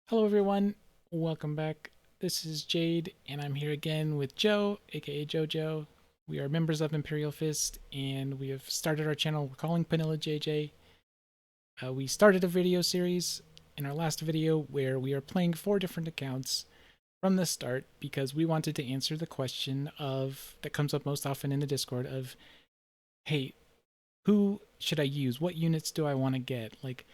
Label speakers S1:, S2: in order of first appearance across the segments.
S1: Hello, everyone. Welcome back. This is Jade, and I'm here again with Joe, aka JoJo. We are members of Imperial Fist, and we have started our channel. We're calling Panilla JJ. We started a video series in our last video where we are playing 4 different accounts from the start because we wanted to answer the question of that comes up most often in the Discord of, hey, who should I use? What units do I want to get? Like,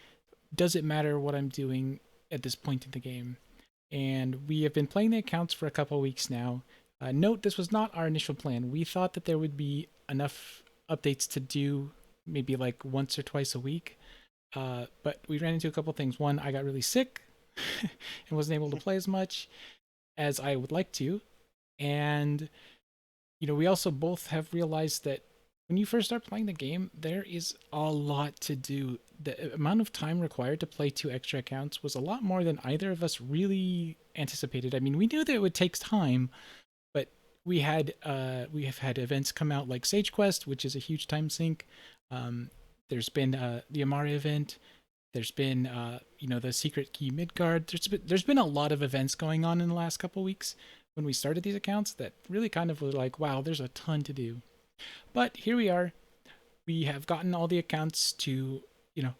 S1: does it matter what I'm doing at this point in the game? And we have been playing the accounts for a couple of weeks now. Note this was not our initial plan. We thought that there would be enough updates to do maybe like once or twice a week, but we ran into a couple of things. One, I got really sick and wasn't able to play as much as I would like to, and we also both have realized that when you first start playing the game, there is a lot to do. The amount of time required to play 2 extra accounts was a lot more than either of us really anticipated. I mean, we knew that it would take time, but we have had events come out like Sage Quest, which is a huge time sink. There's been the Amari event. There's been the Secret Key Midgard. There's been a lot of events going on in the last couple weeks when we started these accounts that really kind of were like, wow, there's a ton to do. But here we are. We have gotten all the accounts to, you know,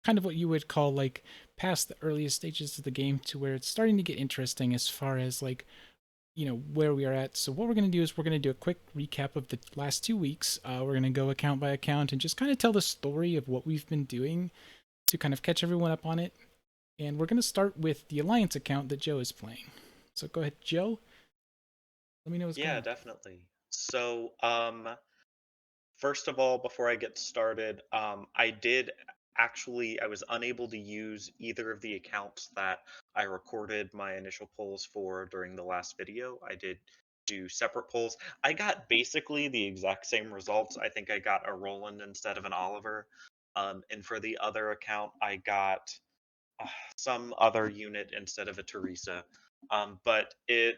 S1: kind of what you would call like past the earliest stages of the game to where it's starting to get interesting as far as like, where we are at. So what we're going to do is we're going to do a quick recap of the last 2 weeks. We're going to go account by account and just kind of tell the story of what we've been doing to kind of catch everyone up on it. And we're going to start with the Alliance account that Joe is playing. So go ahead, Joe. Let me know what's going
S2: Yeah,
S1: on.
S2: definitely. First of all, before I get started, I was unable to use either of the accounts that I recorded my initial polls for during the last video. I did do separate polls. I got basically the exact same results. I think I got a Roland instead of an Oliver. And for the other account, I got uh, some other unit instead of a Teresa. But it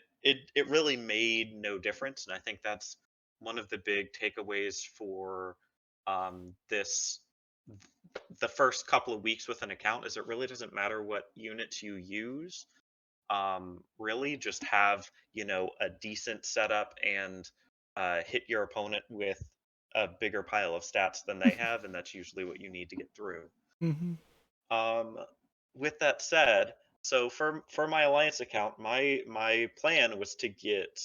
S2: really made no difference, and I think that's one of the big takeaways for this the first couple of weeks with an account is it really doesn't matter what units you use. Really, just have a decent setup and hit your opponent with a bigger pile of stats than they have, and that's usually what you need to get through.
S1: Mm-hmm.
S2: Um, with that said, so for my alliance account, my plan was to get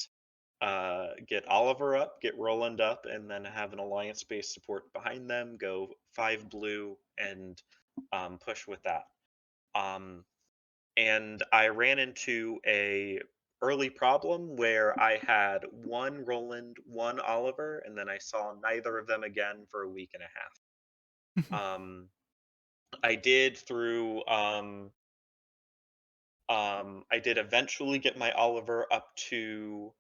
S2: Oliver up, get Roland up, and then have an alliance based support behind them. Go 5 blue and push with that. Um, and I ran into a early problem where I had one Roland, one Oliver, and then I saw neither of them again for a week and a half. I did through I did eventually get my Oliver up to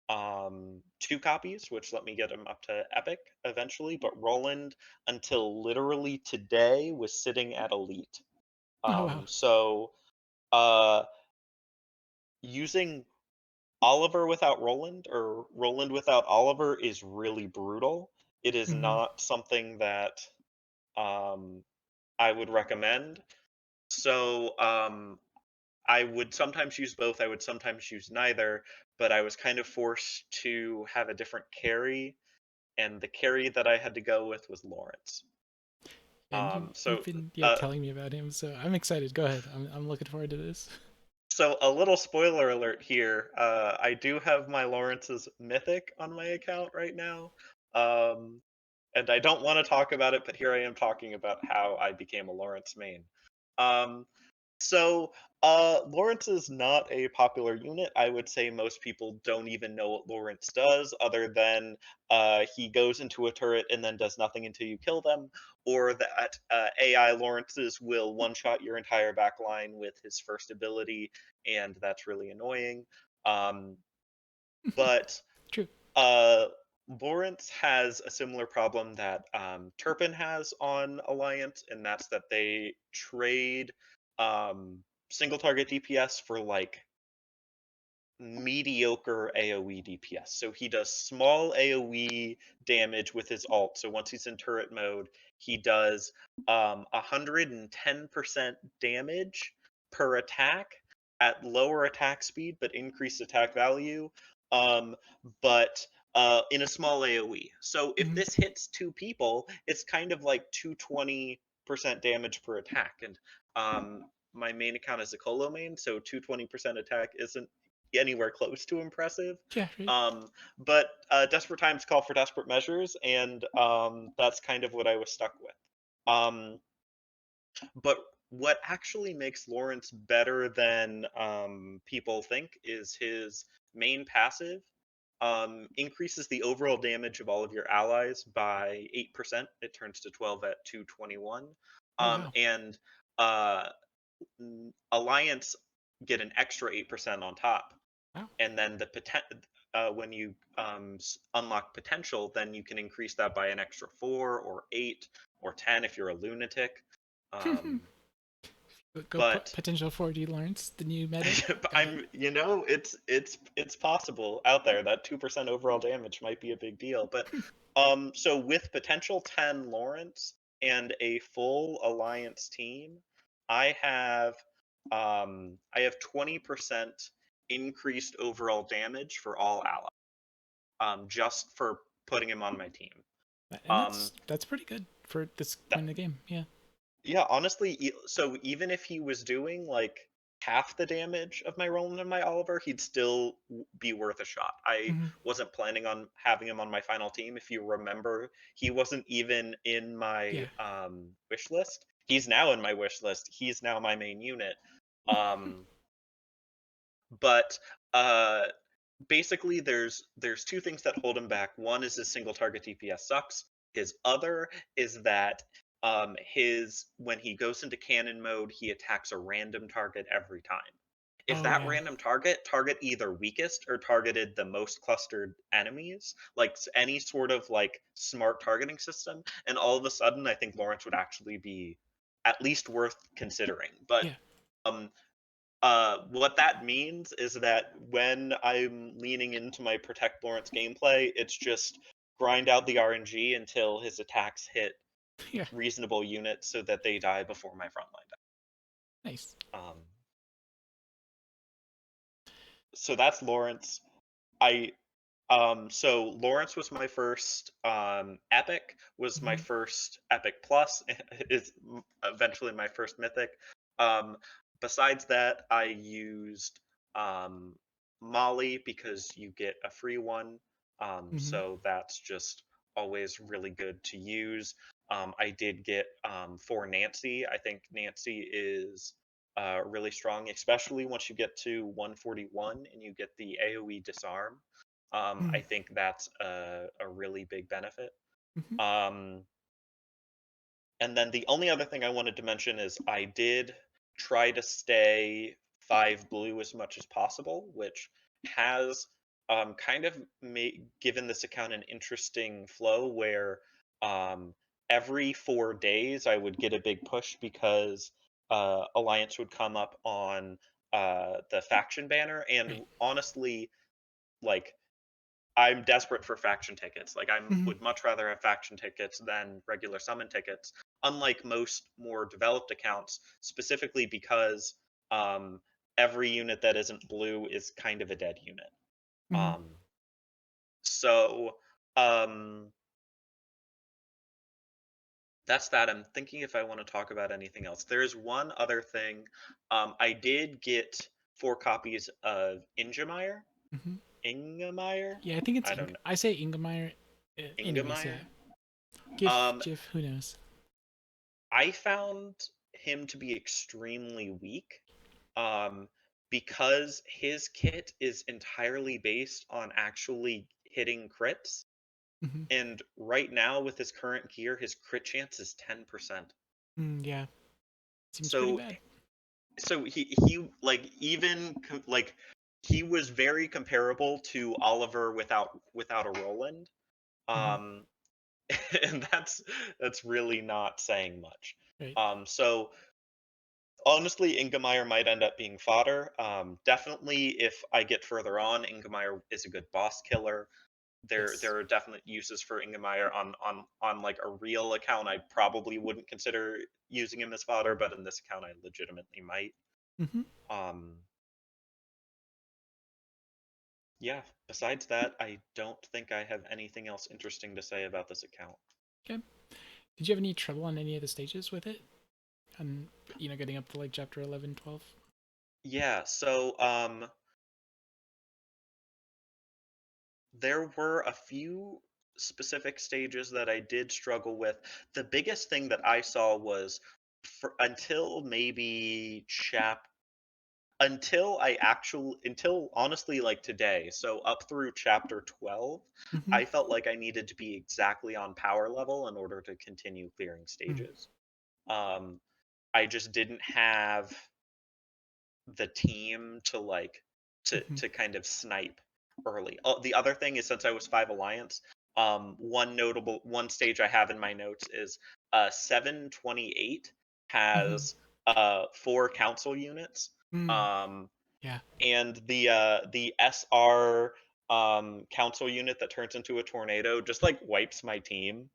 S2: 2 copies, which let me get him up to Epic eventually. But Roland, until literally today, was sitting at Elite.
S1: Oh wow.
S2: So uh, using Oliver without Roland or Roland without Oliver is really brutal. It is
S1: Mm-hmm.
S2: not something that um, I would recommend. So I would sometimes use both. I would sometimes use neither, but I was kind of forced to have a different carry, and the carry that I had to go with was Lawrence.
S1: And
S2: Um,
S1: you've
S2: so,
S1: been
S2: uh,
S1: telling me about him, so I'm excited. Go ahead. I'm looking forward to this.
S2: so a little spoiler alert here. I do have my Lawrence's mythic on my account right now, um, and I don't want to talk about it, but here I am talking about how I became a Lawrence main. Um, So, Lawrence is not a popular unit. I would say most people don't even know what Lawrence does, other than he goes into a turret and then does nothing until you kill them, or that AI Lawrences will one shot your entire back line with his first ability, and that's really annoying. Um, but
S1: True.
S2: uh, Lawrence has a similar problem that Turpin has on Alliance, and that's that they trade um, single target DPS for like mediocre AoE DPS. So he does small AoE damage with his ult. So once he's in turret mode, he does 110% damage per attack, at lower attack speed but increased attack value, um, but in a small AoE. So if
S1: Mhm.
S2: this hits two people, it's kind of like 220% damage per attack. And my main account is a Colo main, so 220% attack isn't anywhere close to impressive.
S1: Yeah, right.
S2: But desperate times call for desperate measures, and that's kind of what I was stuck with. Um, but what actually makes Lawrence better than people think is his main passive increases the overall damage of all of your allies by 8%. It turns to 12 at 221.
S1: Oh wow.
S2: And uh, Alliance get an extra 8% on top.
S1: Wow.
S2: And then when you unlock potential, then you can increase that by an extra 4 or 8 or 10 if you're a lunatic. Um,
S1: Go put
S2: but
S1: potential 4D Lawrence, the new meta. Got it.
S2: it's possible out there that 2% overall damage might be a big deal. But so with potential 10 Lawrence and a full alliance team, I have 20% increased overall damage for all allies, just for putting him on my team.
S1: And
S2: Um,
S1: that's pretty good for this
S2: that
S1: point in the game. Yeah.
S2: Yeah, honestly, so even if he was doing like half the damage of my Roland and my Oliver, he'd still be worth a shot. I
S1: Hmm.
S2: wasn't planning on having him on my final team. If you remember, he wasn't even in my
S1: Yeah.
S2: wish list. He's now in my wish list. He's now my main unit. Um, but uh, basically there's two things that hold him back. One is his single target DPS sucks. His other is that his when he goes into cannon mode, he attacks a random target every time. If
S1: Oh
S2: that
S1: yeah.
S2: random target either weakest or targeted the most clustered enemies, like any sort of like smart targeting system, and all of a sudden I think Lawrence would actually be at least worth considering. But
S1: Yeah.
S2: um what that means is that when I'm leaning into my Protect Lawrence gameplay, it's just grind out the RNG until his attacks hit
S1: Yeah.
S2: reasonable units so that they die before my frontline
S1: Nice.
S2: dies. So that's Lawrence. I so Lawrence was my first epic, was my
S1: Hmm.
S2: first epic plus, is eventually my first mythic. Um, Besides that, I used um, Molly because you get a free one.
S1: Hmm.
S2: So that's just always really good to use. I did get for Nancy. I think Nancy is really strong, especially once you get to 141 and you get the AoE disarm. I think that's a really big benefit.
S1: Hmm.
S2: Um, and then the only other thing I wanted to mention is I did try to stay 5 blue as much as possible, which has kind of given this account an interesting flow where um, every 4 days I would get a big push because Alliance would come up on the faction banner.
S1: Right.
S2: And honestly, like I'm desperate for faction tickets. Like I
S1: Hmm.
S2: would much rather have faction tickets than regular summon tickets. Unlike most more developed accounts, specifically because um, every unit that isn't blue is kind of a dead unit.
S1: Hmm.
S2: Um, so um, that's that. I'm thinking if I want to talk about anything else. There's one other thing. I did get 4 copies of Ingemeyer.
S1: Hmm.
S2: Ingemeyer?
S1: Yeah, I think it's
S2: I don't know.
S1: I say Ingmar. Anyways, yeah.
S2: Ingemeyer?
S1: GIF,
S2: Um,
S1: GIF. Who knows?
S2: I found him to be extremely weak um, because his kit is entirely based on actually hitting crits.
S1: Hmm.
S2: And right now, with his current gear, his crit chance is 10%.
S1: Yeah. Seems pretty
S2: So,
S1: bad.
S2: so he like like he was very comparable to Oliver without a Roland.
S1: Hmm.
S2: Um, and that's really not saying much.
S1: Right.
S2: So honestly, Ingemeyer might end up being fodder. Definitely, if I get further on, Ingemeyer is a good boss killer. There
S1: Yes.
S2: are definite uses for Ingemeyer on like a real account. I probably wouldn't consider using him as fodder, but in this account, I legitimately might.
S1: Hmm.
S2: Um, Yeah, besides that, I don't think I have anything else interesting to say about this account.
S1: Okay. Did you have any trouble on any of the stages with it? And getting up to like chapter 11, 12?
S2: Yeah, so there were a few specific stages that I did struggle with. The biggest thing that I saw was until maybe until honestly like today, so up through chapter 12,
S1: Mm-hmm.
S2: I felt like I needed to be exactly on power level in order to continue clearing
S1: Mm-hmm.
S2: stages. Um I just didn't have the team to
S1: Mm-hmm.
S2: to kind of snipe early. The other thing is, since I was 5 Alliance, one stage I have in my notes is 728
S1: Mm-hmm.
S2: has 4 council units.
S1: Mm.
S2: Um,
S1: Yeah.
S2: and the SR council unit that turns into a tornado just like wipes my team,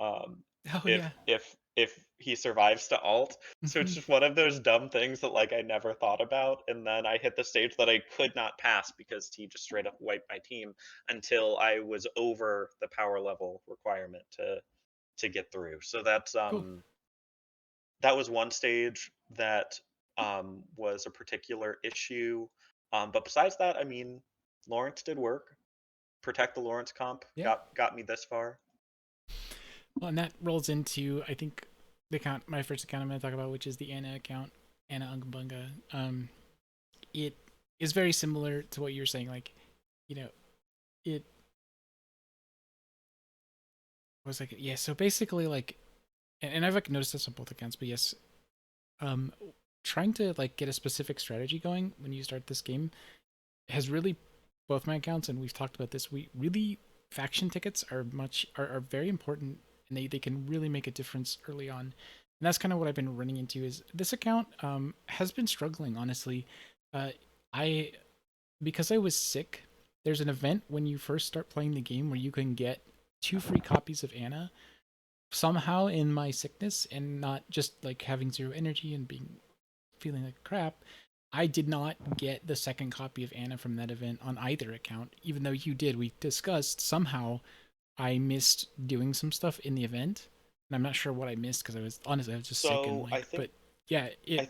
S2: um,
S1: Oh yeah.
S2: if he survives to alt. So it's
S1: Mm-hmm.
S2: just one of those dumb things that like I never thought about, and then I hit the stage that I could not pass because he just straight up wiped my team until I was over the power level requirement to get through. So
S1: Cool.
S2: that was one stage that was a particular issue. But besides that, I mean, Lawrence did work. Protect the Lawrence comp
S1: Yeah.
S2: got me this far.
S1: Well, and that rolls into I think the account, my first account I'm going to talk about, which is the Anna account, Anna Ungbunga. It is very similar to what you're saying. Like, you know, it was like yeah. So basically, like, and I've like noticed this on both accounts, but yes, um, trying to like get a specific strategy going when you start this game has really both my accounts, and we've talked about this. We really faction tickets are very important, and they can really make a difference early on. And that's kind of what I've been running into. Is this account has been struggling honestly. Uh, I because I was sick. There's an event when you first start playing the game where you can get 2 free copies of Anna. Somehow in my sickness and not just like having zero energy and being feeling like crap, I did not get the second copy of Anna from that event on either account, even though you did. We discussed somehow I missed doing some stuff in the event, and I'm not sure what I missed because I was just sick and
S2: So
S1: like, but yeah, it.
S2: I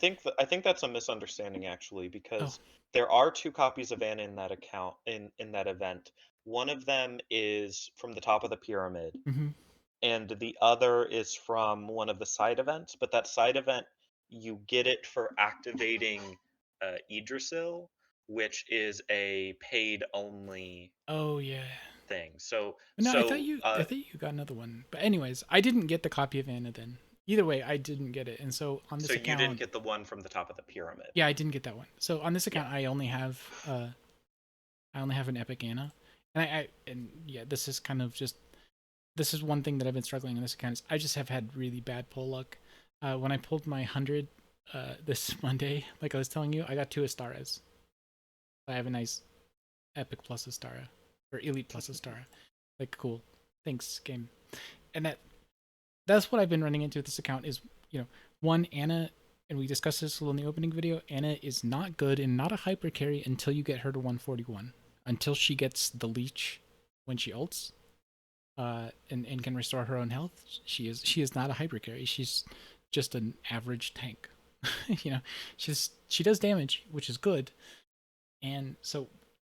S2: think that's a misunderstanding actually,
S1: Oh,
S2: because there are 2 copies of Anna in that account in that event. One of them is from the top of the pyramid,
S1: mm-hmm.
S2: and the other is from one of the side events. But that side event, you get it for activating Idrisil, which is a paid only
S1: Oh yeah.
S2: thing.
S1: No, I thought you got another one. But anyways, I didn't get the copy of Anna then. Either way, I didn't get it, and so on
S2: so
S1: this
S2: you didn't
S1: account,
S2: get the one from the top of the pyramid.
S1: yeah, I didn't get that one. So on this
S2: Yeah.
S1: account, I only have an Epic Anna, and and yeah, this is kind of just this is one thing that I've been struggling on this account is I just have had really bad pull luck. When I pulled my 100 this Monday, like I was telling you, I got 2 Astaras. I have a nice Epic plus Astara or Elite plus Astara. Like cool, thanks game. And that's what I've been running into with this account is one Anna, and we discussed this a little in the opening video. Anna is not good and not a hyper carry until you get her to 141. Until she gets the leech when she ults, and can restore her own health. She is not a hyper carry. She's just an average tank. you know, she does damage, which is good. And so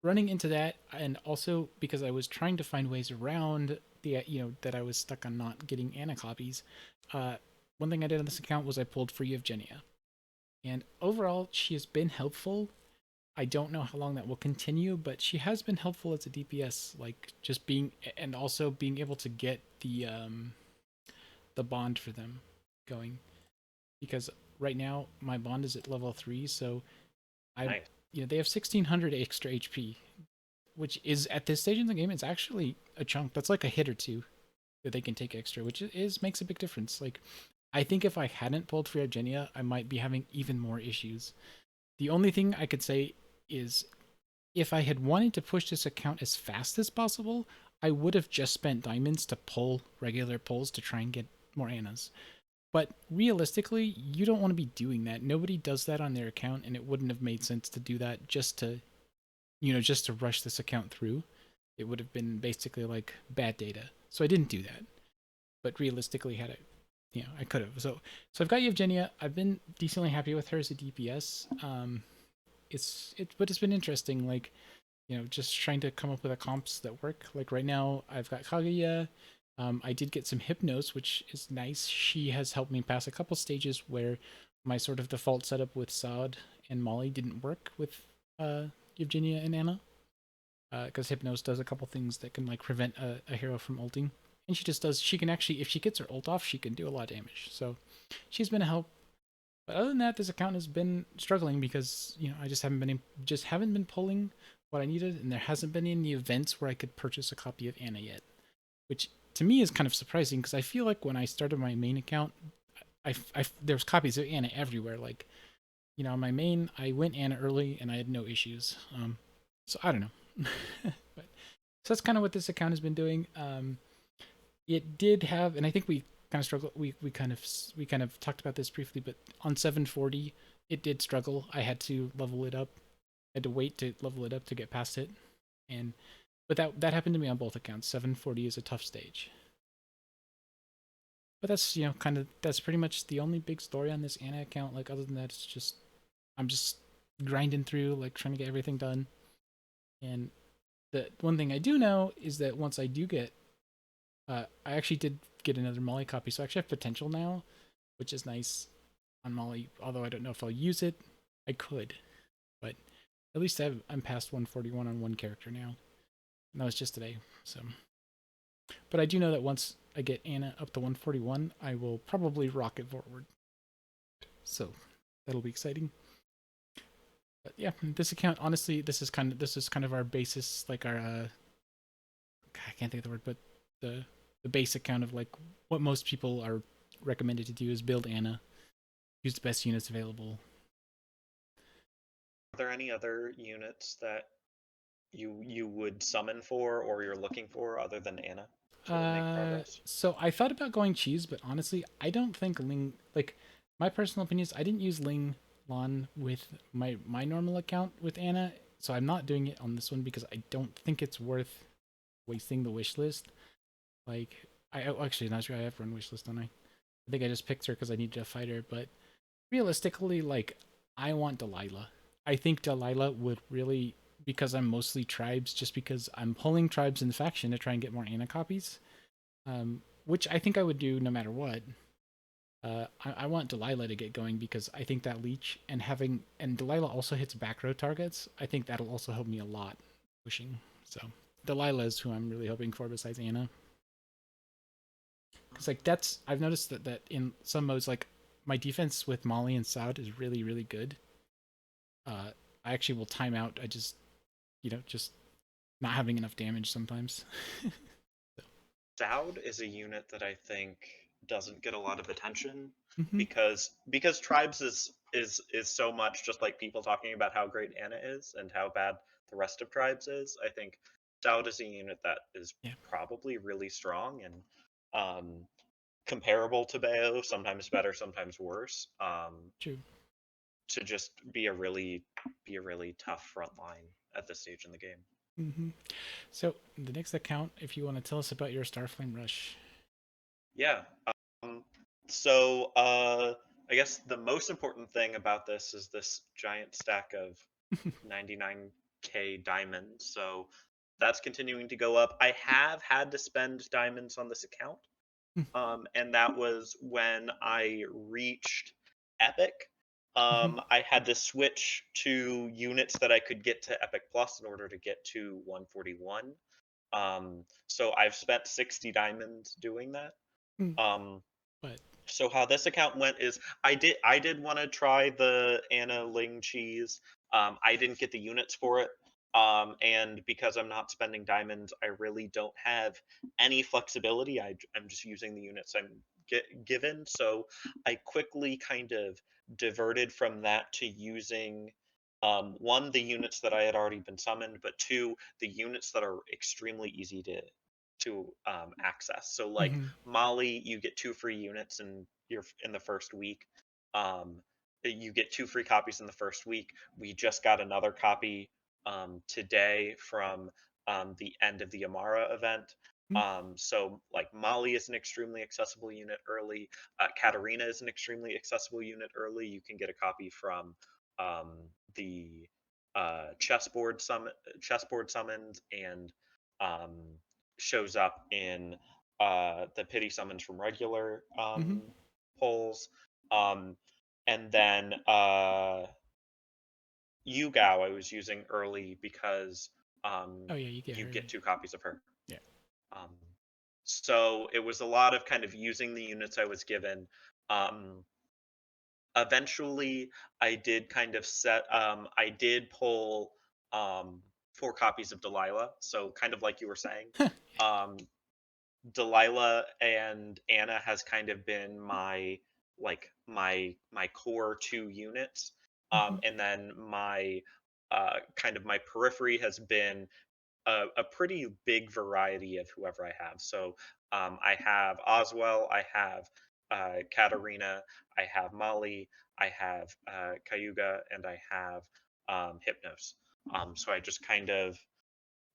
S1: running into that, and also because I was trying to find ways around the that I was stuck on not getting Ana copies. Uh, one thing I did on this account was I pulled Free of Genia, and overall she has been helpful. I don't know how long that will continue, but she has been helpful as a DPS, like just being and also being able to get the bond for them going. Because right now my bond is at level 3, so I
S2: Nice.
S1: they have 1600 extra HP, which is at this stage in the game it's actually a chunk. That's like a hit or two that they can take extra, which is makes a big difference. Like I think if I hadn't pulled Free Genia, I might be having even more issues. The only thing I could say is if I had wanted to push this account as fast as possible, I would have just spent diamonds to pull regular pulls to try and get more Annas. But realistically, you don't want to be doing that. Nobody does that on their account, and it wouldn't have made sense to do that just to just to rush this account through, it would have been basically like bad data. So I didn't do that. But realistically, had it, I could have. So I've got Evgenia. I've been decently happy with her as a DPS. But it's been interesting. Like, just trying to come up with a comps that work. Like right now, I've got Kaguya. I did get some Hypnos, which is nice. She has helped me pass a couple stages where my sort of default setup with Saad and Molly didn't work with uh, Evgenia and Anna. Because Hypnos does a couple things that can like prevent a hero from ulting, and she just does. She can actually, if she gets her ult off, she can do a lot of damage. So she's been a help. But other than that, this account has been struggling because I just haven't been pulling what I needed, and there hasn't been any events where I could purchase a copy of Anna yet, which to me is kind of surprising because I feel like when I started my main account, there's copies of Anna everywhere. Like on my main, I went Anna early and I had no issues. So I don't know. But so that's kind of what this account has been doing. It did have, and I think we kind of struggled. We kind of talked about this briefly, but on 740, it did struggle. I had to level it up. I had to wait to level it up to get past it, and but that happened to me on both accounts. 740 is a tough stage. But that's that's pretty much the only big story on this Anna account. Like other than that, it's just I'm just grinding through, like trying to get everything done. And the one thing I do know is that once I do get, I actually did get another Molly copy, so I actually have potential now, which is nice on Molly. Although I don't know if I'll use it, I could, but at least I'm past 141 on one character now. And that was just today. So, but I do know that once I get Anna up to 141, I will probably rocket forward. So that'll be exciting. But yeah, this account honestly, this is kind of our basis, like our I can't think of the word, but the base account of like what most people are recommended to do is build Anna, use the best units available.
S2: Are there any other units that you would summon for or you're looking for other than Anna to make progress?
S1: So I thought about going cheese, but honestly, I don't think Ling, like my personal opinion is I didn't use Ling Lon with my normal account with Anna, so I'm not doing it on this one because I don't think it's worth wasting the wish list. Like actually not sure I have run wish list, don't I? I think I just picked her because I needed a fighter, but realistically, like I want Delilah. I think Delilah would really, because I'm mostly tribes, just because I'm pulling tribes in the faction to try and get more Anna copies, which I think I would do no matter what. I want Delilah to get going because I think that leech and Delilah also hits back row targets. I think that'll also help me a lot pushing. So Delilah is who I'm really hoping for besides Anna. Because like I've noticed that in some modes like my defense with Molly and Saud is really really good. I actually will time out. I just not having enough damage sometimes. So,
S2: Dowd is a unit that I think doesn't get a lot of attention
S1: mm-hmm.
S2: because tribes is so much just like people talking about how great Anna is and how bad the rest of tribes is. I think Dowd is a unit that is
S1: Yeah,
S2: probably really strong and um, comparable to Bayo, sometimes better, sometimes worse.
S1: true.
S2: To just be a really tough front line at this stage in the game.
S1: Mm-hmm. So the next account, if you want to tell us about your Starflame Rush.
S2: Yeah. Um, so I guess the most important thing about this is this giant stack of 99k diamonds. So that's continuing to go up. I have had to spend diamonds on this account, and that was when I reached Epic.
S1: Mm-hmm.
S2: I had to switch to units that I could get to Epic Plus in order to get to 141. So I've spent 60 diamonds doing that. Um,
S1: But
S2: so how this account went is I did want to try the Anna Ling cheese. I didn't get the units for it. And because I'm not spending diamonds, I really don't have any flexibility. I'm just using the units I'm given. So I quickly kind of diverted from that to using one, the units that I had already been summoned, but two, the units that are extremely easy to access. So like
S1: mm-hmm.
S2: Molly, you get two free units in the first week. You get two free copies in the first week. We just got another copy today from the end of the Amara event.
S1: Mm.
S2: So like Molly is an extremely accessible unit early. Katarina is an extremely accessible unit early. You can get a copy from the chessboard summons, and um, shows up in the pity summons from regular
S1: Mm-hmm.
S2: polls. Um, and then Yugao I was using early because
S1: Oh yeah, you get
S2: you
S1: her.
S2: get two copies of her.
S1: Yeah.
S2: Um, so it was a lot of kind of using the units I was given. Um, Eventually, I did kind of I did pull um, four copies of Delilah. So kind of like you were saying, um, Delilah and Anna has kind of been my core two units,
S1: Mm-hmm.
S2: and then my kind of my periphery has been a pretty big variety of whoever I have. So I have Oswell, I have Katarina, I have Molly, I have Cayuga, and I have Hypnos. So I just kind of,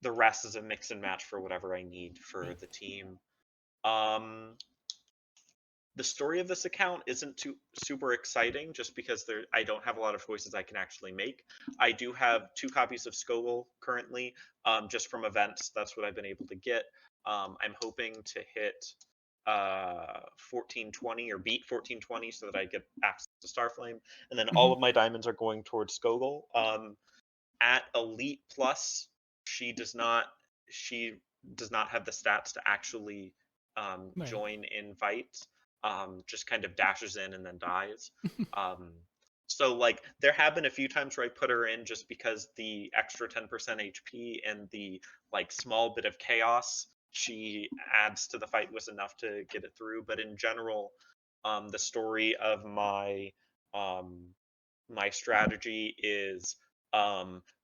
S2: the rest is a mix and match for whatever I need for
S1: Right.
S2: the team. Um, the story of this account isn't too super exciting just because I don't have a lot of choices I can actually make. I do have two copies of Skogel currently, just from events. That's what I've been able to get. I'm hoping to hit 1420 or beat 1420 so that I get access to Starflame, and then
S1: Mm-hmm.
S2: all of my diamonds are going towards Skogel. At Elite Plus, she does not she does not have the stats to actually
S1: Right.
S2: join in fights. Just kind of dashes in and then dies. Um, so like there have been a few times where I put her in just because the extra 10% HP and the like small bit of chaos she adds to the fight was enough to get it through. But in general, the story of um, my strategy is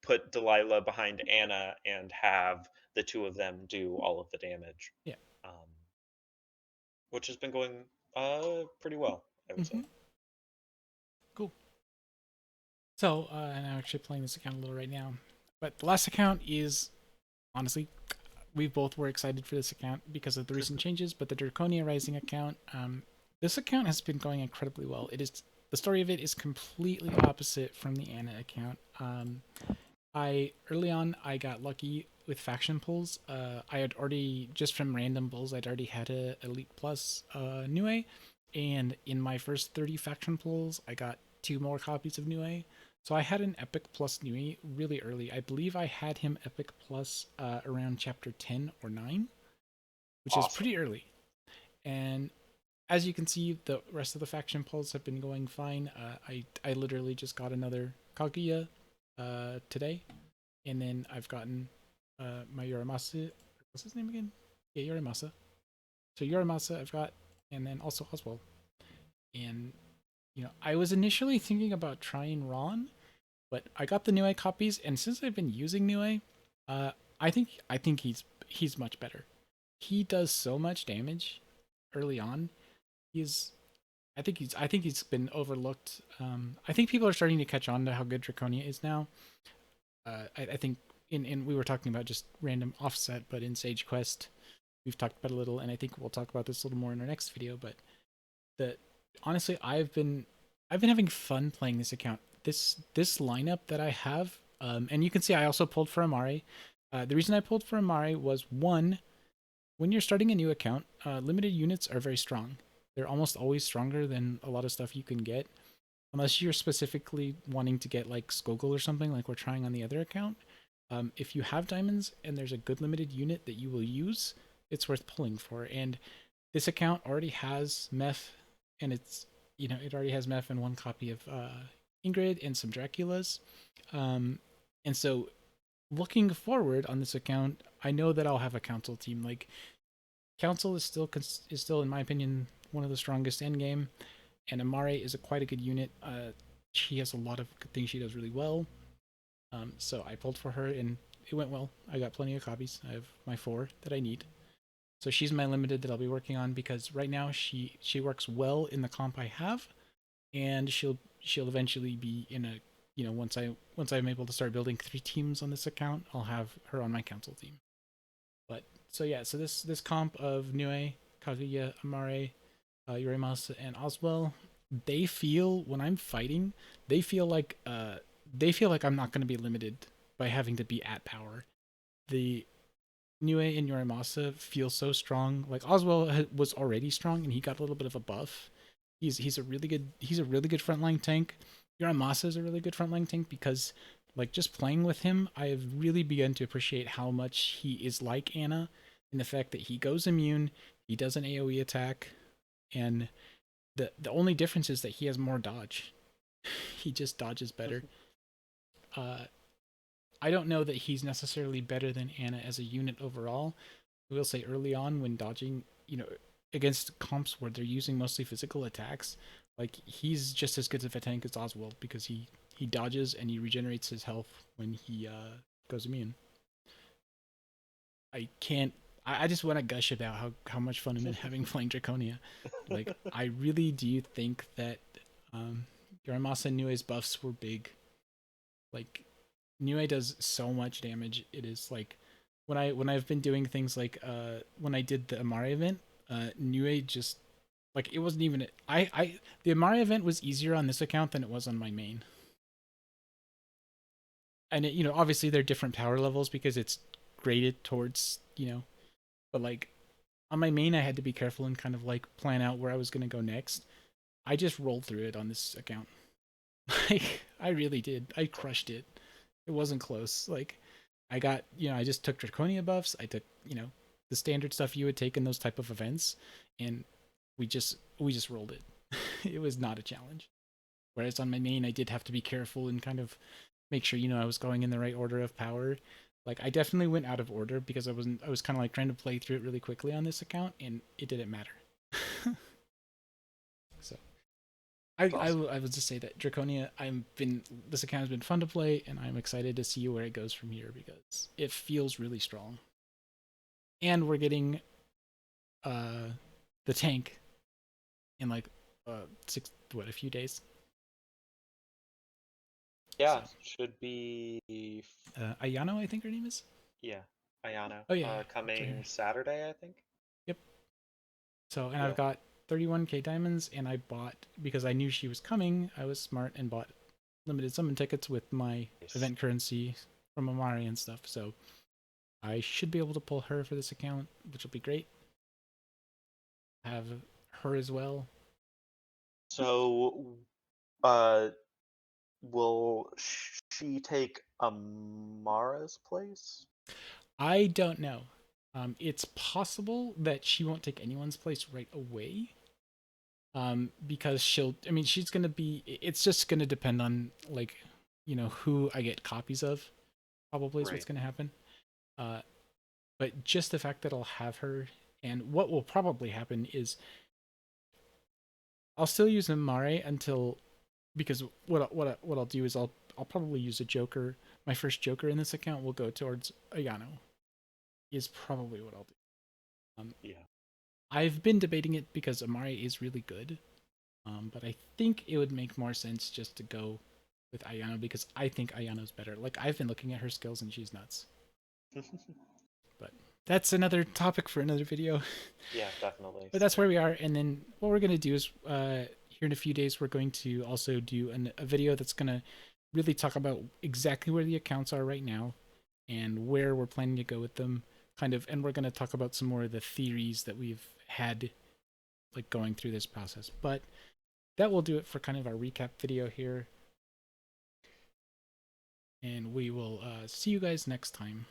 S2: put Delilah behind Anna and have the two of them do all of the damage,
S1: Yeah.
S2: um, which has been going pretty well, I would say.
S1: Mm-hmm. Cool. So, and I'm actually playing this account a little right now. But the last account is honestly, we both were excited for this account because of the recent changes. But the Draconia Rising account, this account has been going incredibly well. It is the story of it is completely opposite from the Anna account. I early on I got lucky with faction pulls. I had already just from random pulls I'd already had a Elite Plus Nue, and in my first 30 faction pulls I got two more copies of Nue. So I had an Epic Plus Nui really early. I believe I had him Epic Plus around chapter 10 or 9, which is
S2: Awesome.
S1: pretty early. And as you can see, the rest of the faction pulls have been going fine. I literally just got another Kaguya today, and then I've gotten my Yoramasa. What's his name again? Yeah, Yoramasa. So Yoramasa I've got, and then also Oswald. And I was initially thinking about trying Ron, but I got the Nue copies, and since I've been using Nue, uh, I think he's much better. He does so much damage early on. He's I think he's been overlooked. I think people are starting to catch on to how good Draconia is now. I think in we were talking about just random offset, but in Sage Quest we've talked about a little, and I think we'll talk about this a little more in our next video. But the honestly, I've been having fun playing this account. This lineup that I have, and you can see I also pulled for Amari. The reason I pulled for Amari was one, when you're starting a new account, limited units are very strong. They're almost always stronger than a lot of stuff you can get, unless you're specifically wanting to get like Skogel or something like we're trying on the other account. If you have diamonds and there's a good limited unit that you will use, it's worth pulling for. And this account already has Meph, and it already has Meph and one copy of Ingrid and some Draculas. And so looking forward on this account, I know that I'll have a council team. Like council is still in my opinion one of the strongest end game, and Amare is quite a good unit. She has a lot of good things she does really well. So I pulled for her and it went well. I got plenty of copies. I have my four that I need. So she's my limited that I'll be working on because right now she works well in the comp I have, and she'll eventually be in a once I'm able to start building 3 teams on this account, I'll have her on my council team. But so yeah, so this comp of Nue, Kaguya, Amare, Yoremasa, and Oswell, they feel when I'm fighting, they feel like they feel like I'm not going to be limited by having to be at power. The Nue and Yorimasa feel so strong. Like Oswell was already strong, and he got a little bit of a buff. He's a really good frontline tank. Yorimasa is a really good frontline tank because like just playing with him, I've really begun to appreciate how much he is like Anna in the fact that he goes immune, he does an AoE attack, and the only difference is that he has more dodge. He just dodges better. Uh, I don't know that he's necessarily better than Anna as a unit overall. I will say early on when dodging, against comps where they're using mostly physical attacks, like he's just as good of a tank as Oswald because he dodges and he regenerates his health when he goes immune. I can't. I just want to gush about how much fun I'm having playing Draconia. Like I really do think that Yoramasa and Nue's buffs were big. Like Nue does so much damage. It is like when I've been doing things like when I did the Amari event, Nue just like it wasn't even I the Amari event was easier on this account than it was on my main. And obviously they're different power levels because it's graded towards, but like on my main I had to be careful and kind of like plan out where I was going to go next. I just rolled through it on this account. Like I really did. I crushed it. It wasn't close. Like I got, I just took Draconia buffs. I took, the standard stuff you would take in those type of events, and we just rolled it. It was not a challenge. Whereas on my main, I did have to be careful and kind of make sure, I was going in the right order of power. Like I definitely went out of order because I was kind of like trying to play through it really quickly on this account, and it didn't matter. So
S2: Awesome.
S1: I would just say that Draconia, this account has been fun to play, and I'm excited to see where it goes from here because it feels really strong. And we're getting uh the tank in like a few days. So
S2: Yeah, should be
S1: Ayano, I think her name is.
S2: yeah, Ayano.
S1: Oh yeah, it's right
S2: Coming
S1: here.
S2: Saturday, I think.
S1: Yep. So and I've
S2: Yeah.
S1: got 31k diamonds, and I bought because I knew she was coming. I was smart and bought limited summon tickets with my
S2: Nice.
S1: event currency from Amari and stuff. So I should be able to pull her for this account, which will be great. Have her as well.
S2: So, uh, will she take Amara's place?
S1: I don't know. It's possible that she won't take anyone's place right away. Because I mean, she's gonna be. It's just gonna depend on like, who I get copies of. Probably is what's
S2: Right.
S1: gonna happen. Uh, but just the fact that I'll have her, and what will probably happen is I'll still use Amare until because what I'll do is I'll probably use a Joker. My first Joker in this account will go towards Ayano. Is probably what I'll do. Um,
S2: Yeah.
S1: I've been debating it because Amare is really good, but I think it would make more sense just to go with Ayano because I think Ayano's better. Like I've been looking at her skills and she's nuts. But that's another topic for another video.
S2: Yeah, definitely.
S1: But that's where we are. And then what we're gonna do is here in a few days we're going to also do a video that's gonna really talk about exactly where the accounts are right now and where we're planning to go with them. Kind of, and we're gonna talk about some more of the theories that we've had like going through this process. But that will do it for kind of our recap video here. And we will see you guys next time.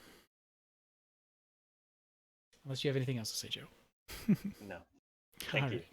S1: Unless you have anything else to say, Joe.
S2: No.
S1: All
S2: Thank you.
S1: right.